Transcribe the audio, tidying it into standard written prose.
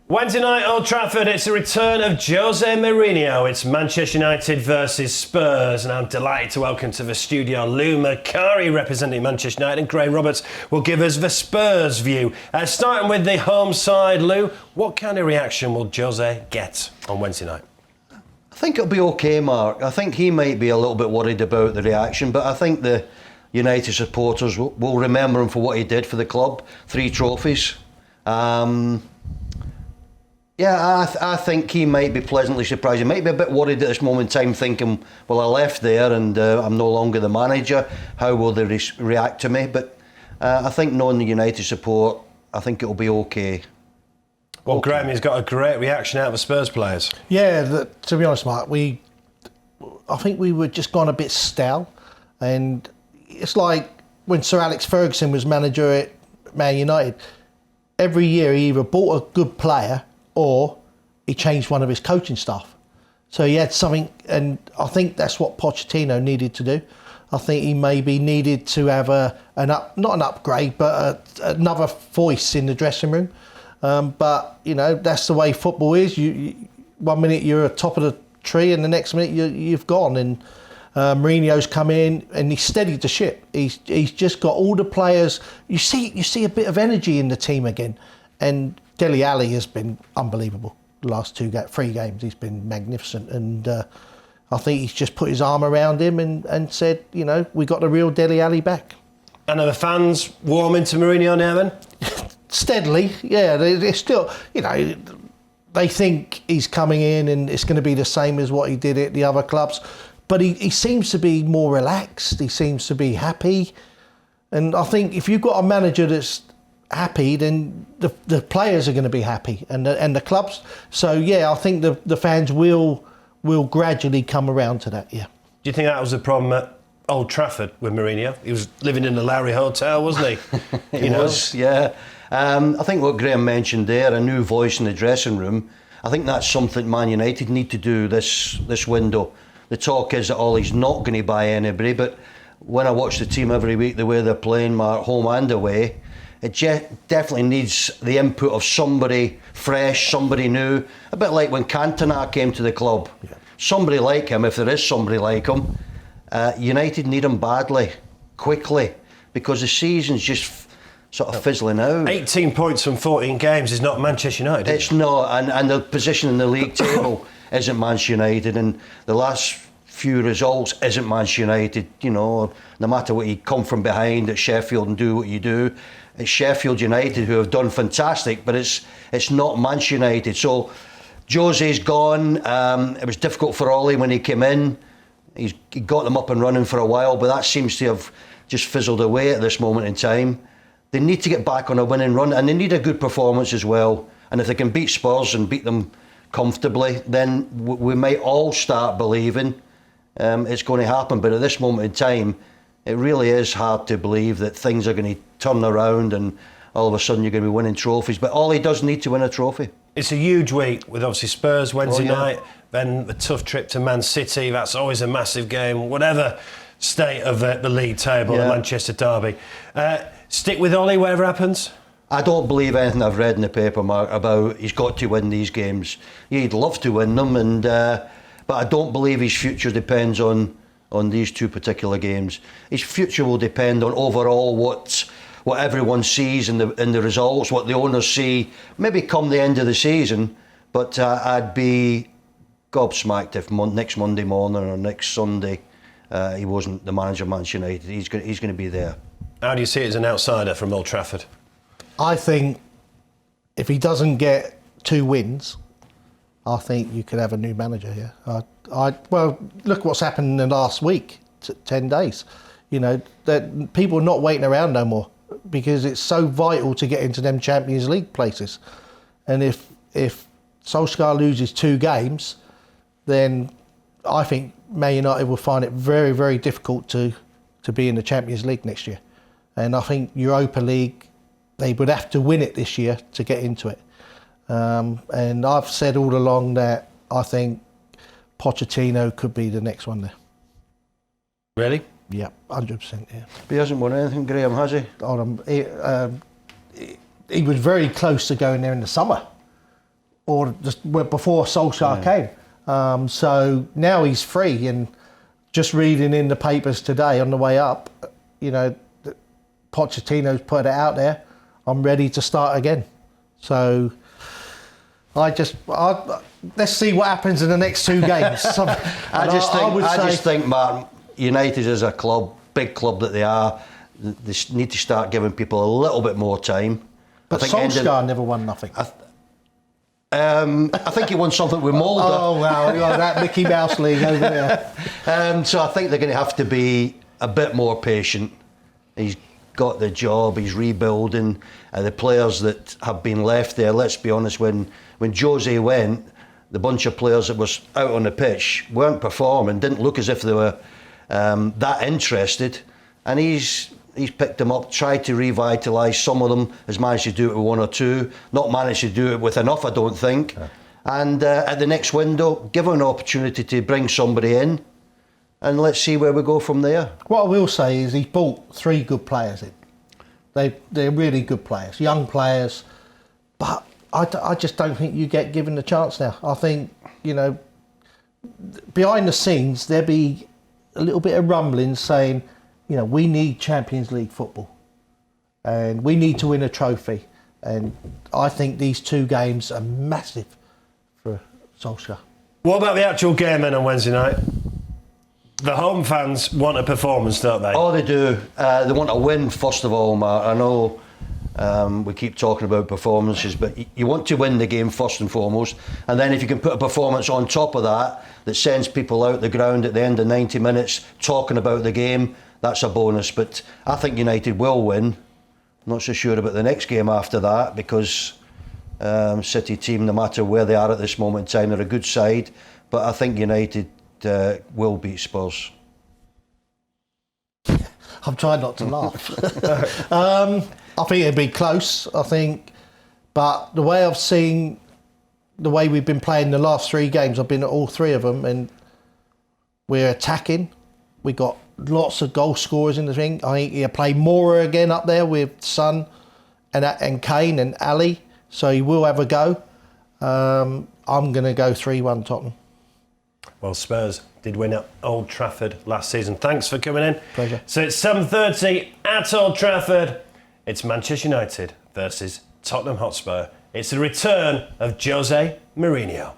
Wednesday night, Old Trafford, it's the return of Jose Mourinho. It's Manchester United versus Spurs, and I'm delighted to welcome to the studio Lou Macari, representing Manchester United, and Graham Roberts will give us the Spurs view. Starting with the home side, Lou, what kind of reaction will Jose get on Wednesday night? I think it'll be okay, Mark. I think he might be a little bit worried about the reaction, but I think the United supporters will remember him for what he did for the club. 3 trophies. I think he might be pleasantly surprised. He might be a bit worried at this moment in time, thinking, well, I left there and I'm no longer the manager. How will they react to me? But I think knowing the United support, I think it'll be okay. Well, Graham, he's got a great reaction out of the Spurs players. Yeah, to be honest, Mark, I think we were just gone a bit stale. And it's like when Sir Alex Ferguson was manager at Man United, every year he either bought a good player or he changed one of his coaching staff. So he had something, and I think that's what Pochettino needed to do. I think he maybe needed to have not an upgrade, but another voice in the dressing room. But, you know, that's the way football is. You 1 minute you're at top of the tree and the next minute you've gone. And Mourinho's come in and he's steadied the ship. He's just got all the players. You see a bit of energy in the team again. And Dele Alli has been unbelievable. The last 3 games, he's been magnificent. And I think he's just put his arm around him and said, you know, we got the real Dele Alli back. And are the fans warming to Mourinho now then? Steadily, yeah. They're still, you know, they think he's coming in and it's going to be the same as what he did at the other clubs. But he seems to be more relaxed. He seems to be happy. And I think if you've got a manager that's happy, then the players are going to be happy and the clubs. So yeah, I think the fans will gradually come around to that. Yeah. Do you think that was the problem at Old Trafford with Mourinho? He was living in the Lowry Hotel, wasn't he? He was, yeah. I think what Graham mentioned there, a new voice in the dressing room. I think that's something Man United need to do this window. The talk is that Ollie's not going to buy anybody, but when I watch the team every week, the way they're playing, home and away, it definitely needs the input of somebody fresh, somebody new. A bit like when Cantona came to the club. Yeah. Somebody like him, if there is somebody like him. United need him badly, quickly, because the season's just sort of fizzling out. 18 points from 14 games is not Manchester United. It's not, and the position in the league table isn't Manchester United, and the last few results isn't Manchester United. You know, no matter what you come from behind at Sheffield and do what you do, it's Sheffield United who have done fantastic, but it's not Manchester United. So Jose's gone. It was difficult for Ollie when he came in. He got them up and running for a while, but that seems to have just fizzled away at this moment in time. They need to get back on a winning run, and they need a good performance as well. And if they can beat Spurs and beat them comfortably, then we might all start believing it's going to happen. But at this moment in time, it really is hard to believe that things are going to turn around and all of a sudden you're going to be winning trophies. But Ollie does need to win a trophy. It's a huge week with obviously Spurs Wednesday night, then the tough trip to Man City. That's always a massive game, whatever state of the league table, the Manchester derby. Stick with Ollie, whatever happens? I don't believe anything I've read in the paper, Mark, about he's got to win these games. Yeah, he'd love to win them, but I don't believe his future depends on these 2 particular games. His future will depend on overall what everyone sees in the results, what the owners see, maybe come the end of the season. But I'd be gobsmacked if next Monday morning or next Sunday he wasn't the manager of Manchester United. He's going to be there. How do you see it as an outsider from Old Trafford? I think if he doesn't get 2 wins, I think you could have a new manager here. Well, look what's happened in the last week, 10 days. You know, that people are not waiting around no more because it's so vital to get into them Champions League places. And if Solskjaer loses 2 games, then I think Man United will find it very, very difficult to be in the Champions League next year. And I think Europa League, they would have to win it this year to get into it. And I've said all along that I think Pochettino could be the next one there. Really? Yeah, 100%, yeah. But he hasn't won anything, Graham, has he? He was very close to going there in the summer. or just before Solskjaer came. So now he's free, and just reading in the papers today on the way up, you know, Pochettino's put it out there. I'm ready to start again. So let's see what happens in the next 2 games. I just think, Martin, United as a club, big club that they are, they need to start giving people a little bit more time. But Solskjaer never won nothing. I think he won something with Mulder. Oh, wow, that Mickey Mouse League over there. So I think they're going to have to be a bit more patient. He's got the job, he's rebuilding. The players that have been left there, let's be honest, when Jose went, the bunch of players that was out on the pitch weren't performing, didn't look as if they were that interested. And he's picked them up, tried to revitalise some of them, has managed to do it with 1 or 2, not managed to do it with enough, I don't think. Yeah. And at the next window, give him an opportunity to bring somebody in, and let's see where we go from there. What I will say is he's brought 3 good players in. They're really good players, young players, but I just don't think you get given the chance now. I think, you know, behind the scenes there'd be a little bit of rumbling saying, you know, we need Champions League football and we need to win a trophy. And I think these 2 games are massive for Solskjaer. What about the actual game then on Wednesday night? The home fans want a performance, don't they? Oh, they do. They want a win, first of all, Mark. I know we keep talking about performances, but you want to win the game first and foremost. And then if you can put a performance on top of that sends people out the ground at the end of 90 minutes talking about the game, that's a bonus. But I think United will win. I'm not so sure about the next game after that, because City team, no matter where they are at this moment in time, they're a good side. But I think United will beat Spurs. I'm trying not to laugh. I think it'd be close, but the way I've seen the way we've been playing the last 3 games, I've been at all 3 of them, and we're attacking. We got lots of goal scorers in the thing. I think he'll play Mora again up there with Son and Kane and Ali, so he will have a go. I'm going to go 3-1 Tottenham. Well, Spurs did win at Old Trafford last season. Thanks for coming in. Pleasure. So it's 7:30 at Old Trafford. It's Manchester United versus Tottenham Hotspur. It's the return of Jose Mourinho.